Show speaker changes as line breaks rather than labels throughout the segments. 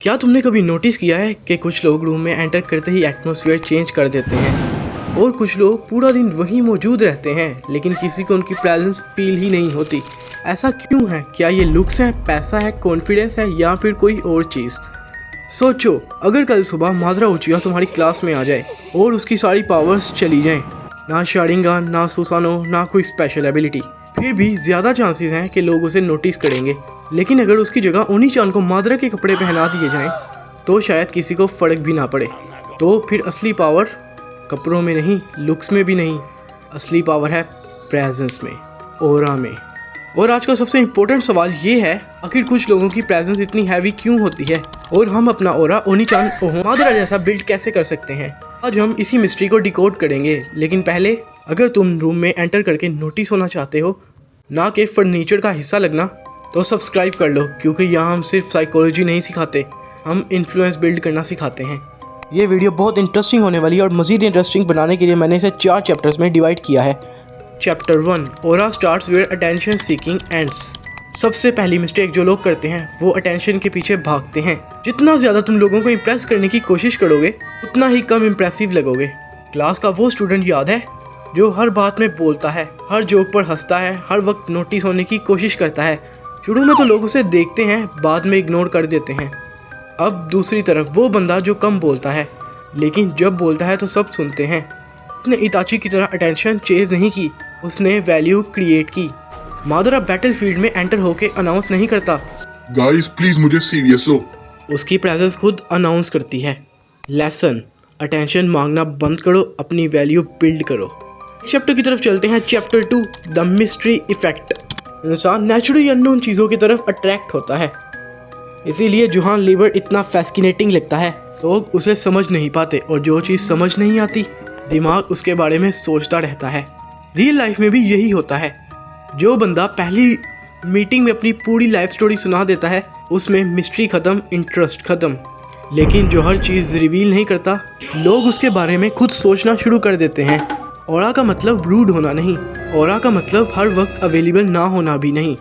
क्या तुमने कभी नोटिस किया है कि कुछ लोग रूम में एंटर करते ही एटमॉस्फेयर चेंज कर देते हैं और कुछ लोग पूरा दिन वहीं मौजूद रहते हैं लेकिन किसी को उनकी प्रेजेंस फील ही नहीं होती। ऐसा क्यों है? क्या ये लुक्स है, पैसा है, कॉन्फिडेंस है या फिर कोई और चीज़? सोचो, अगर कल सुबह मादरा उचिया तुम्हारी क्लास में आ जाए और उसकी सारी पावर्स चली जाएं, ना शारिंगान, ना सुसानो, ना कोई स्पेशल एबिलिटी, फिर भी ज़्यादा चांसेस हैं कि लोग उसे नोटिस करेंगे। लेकिन अगर उसकी जगह ओनी चान को मादरा के कपड़े पहना दिए जाएं तो शायद किसी को फ़र्क भी ना पड़े। तो फिर असली पावर कपड़ों में नहीं, लुक्स में भी नहीं, असली पावर है प्रेजेंस में, ऑरा में। और आज का सबसे इम्पोर्टेंट सवाल ये है, आखिर कुछ लोगों की प्रेजेंस इतनी हैवी क्यों होती है और हम अपना ऑरा ओनी चान मादरा जैसा बिल्ड कैसे कर सकते हैं? आज हम इसी मिस्ट्री को डिकोड करेंगे। लेकिन पहले, अगर तुम रूम में एंटर करके नोटिस होना चाहते हो, ना कि फर्नीचर का हिस्सा लगना, तो सब्सक्राइब कर लो, क्योंकि यहाँ हम सिर्फ साइकोलॉजी नहीं सिखाते, हम इन्फ्लुएंस बिल्ड करना सिखाते हैं। ये वीडियो बहुत इंटरेस्टिंग होने वाली है और मज़ीद इंटरेस्टिंग बनाने के लिए मैंने इसे 4 चैप्टर्स में डिवाइड किया है। Chapter 1, aura starts where attention seeking ends. सबसे पहली मिस्टेक जो लोग करते हैं वो अटेंशन के पीछे भागते हैं। जितना ज़्यादा तुम लोगों को इम्प्रेस करने की कोशिश करोगे उतना ही कम इम्प्रेसिव लगोगे। क्लास का वो स्टूडेंट याद है जो हर बात में बोलता है, हर जोक पर हंसता है, हर वक्त नोटिस होने की कोशिश करता है? शुरू में तो लोग उसे देखते हैं, बाद में इग्नोर कर देते हैं। अब दूसरी तरफ वो बंदा जो कम बोलता है लेकिन जब बोलता है तो सब सुनते हैं। उसने इताची की तरह अटेंशन चेज नहीं की, उसने वैल्यू क्रिएट की। मादरा बैटलफील्ड में एंटर होके अनाउंस नहीं करता,
गाइस प्लीज मुझे सीरियस लो।
उसकी प्रेजेंस खुद अनाउंस करती है। लेसन, अटेंशन मांगना बंद करो, अपनी वैल्यू बिल्ड करो। चैप्टर की तरफ चलते हैं। Chapter 2, the mystery effect. इंसान नेचुरली अननोन चीज़ों की तरफ अट्रैक्ट होता है, इसीलिए जोहान लीवर इतना फैसिनेटिंग लगता है। लोग उसे समझ नहीं पाते और जो चीज़ समझ नहीं आती दिमाग उसके बारे में सोचता रहता है। रियल लाइफ में भी यही होता है। जो बंदा पहली मीटिंग में अपनी पूरी लाइफ स्टोरी सुना देता है उसमें मिस्ट्री ख़त्म, इंटरेस्ट ख़त्म। लेकिन जो हर चीज़ रिवील नहीं करता, लोग उसके बारे में खुद सोचना शुरू कर देते हैं। ऑरा का मतलब रूड होना नहीं, ऑरा का मतलब हर वक्त अवेलेबल ना होना भी नहीं।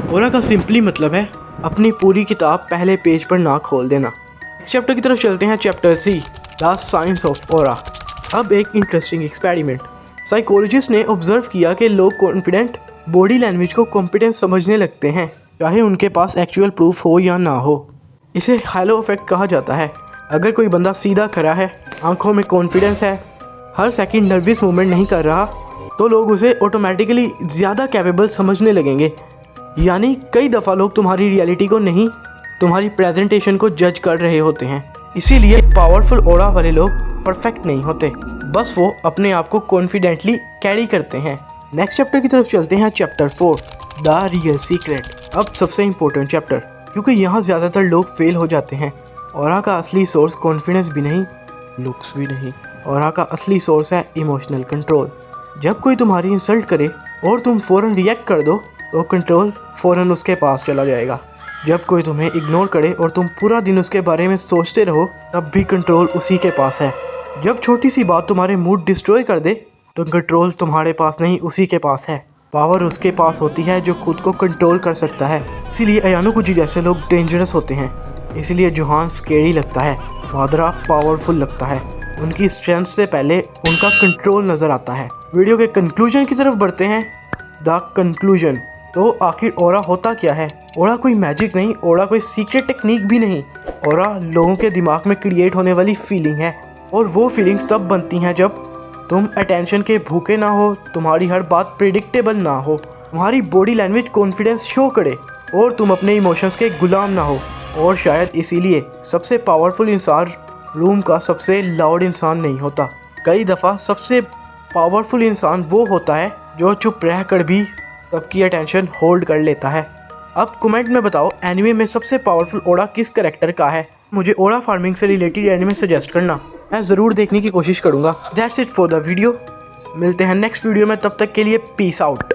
ऑरा का सिंपली मतलब है अपनी पूरी किताब पहले पेज पर ना खोल देना। चैप्टर की तरफ चलते हैं। Chapter 3, the science of aura. अब एक इंटरेस्टिंग एक्सपेरिमेंट। साइकोलॉजिस्ट ने ऑब्जर्व किया कि लोग कॉन्फिडेंट बॉडी लैंग्वेज को कॉम्पिटेंस समझने लगते हैं, चाहे उनके पास एक्चुअल प्रूफ हो या ना हो। इसे हैलो इफेक्ट कहा जाता है। अगर कोई बंदा सीधा खड़ा है, आंखों में कॉन्फिडेंस है, हर सेकंड नर्वस मूवमेंट नहीं कर रहा, तो लोग उसे ऑटोमेटिकली ज़्यादा कैपेबल समझने लगेंगे। यानी कई दफ़ा लोग तुम्हारी रियलिटी को नहीं, तुम्हारी प्रेजेंटेशन को जज कर रहे होते हैं। इसीलिए पावरफुल ऑरा वाले लोग परफेक्ट नहीं होते, बस वो अपने आप को कॉन्फिडेंटली कैरी करते हैं। नेक्स्ट चैप्टर की तरफ चलते हैं। Chapter 4, the real secret. अब सबसे इम्पोर्टेंट चैप्टर, क्योंकि यहाँ ज़्यादातर लोग फेल हो जाते हैं। ऑरा का असली सोर्स कॉन्फिडेंस भी नहीं, लुक्स भी नहीं। ऑरा का असली सोर्स है इमोशनल कंट्रोल। जब कोई तुम्हारी इंसल्ट करे और तुम फ़ौरन रिएक्ट कर दो तो कंट्रोल फ़ौरन उसके पास चला जाएगा। जब कोई तुम्हें इग्नोर करे और तुम पूरा दिन उसके बारे में सोचते रहो, तब भी कंट्रोल उसी के पास है। जब छोटी सी बात तुम्हारे मूड डिस्ट्रॉय कर दे तो कंट्रोल तुम्हारे पास नहीं, उसी के पास है। पावर उसके पास होती है जो खुद को कंट्रोल कर सकता है। इसीलिए अयानो कुजी जैसे लोग डेंजरस होते हैं। इसीलिए जोहान स्केरी लगता है, मादरा पावरफुल लगता है। उनकी स्ट्रेंथ से पहले उनका कंट्रोल नज़र आता है। वीडियो के कंक्लूजन की तरफ बढ़ते हैं। The conclusion. तो आखिर ऑरा होता क्या है? ऑरा कोई मैजिक नहीं, ऑरा कोई सीक्रेट टेक्निक भी नहीं। ऑरा लोगों के दिमाग में क्रिएट होने वाली फीलिंग है, और वो फीलिंग्स तब बनती हैं जब तुम अटेंशन के भूखे ना हो, तुम्हारी हर बात प्रिडिक्टेबल ना हो, तुम्हारी बॉडी लैंग्वेज कॉन्फिडेंस शो करे और तुम अपने इमोशंस के गुलाम ना हो। और शायद इसीलिए सबसे पावरफुल इंसान रूम का सबसे लाउड इंसान नहीं होता। कई दफ़ा सबसे पावरफुल इंसान वो होता है जो चुप रह कर भी सबकी अटेंशन होल्ड कर लेता है। अब कमेंट में बताओ, एनिमे में सबसे पावरफुल ऑरा किस कैरेक्टर का है? मुझे ऑरा फार्मिंग से रिलेटेड एनिमे सजेस्ट करना, मैं ज़रूर देखने की कोशिश करूँगा। That's it for the video. मिलते हैं नेक्स्ट वीडियो में, तब तक के लिए पीस आउट।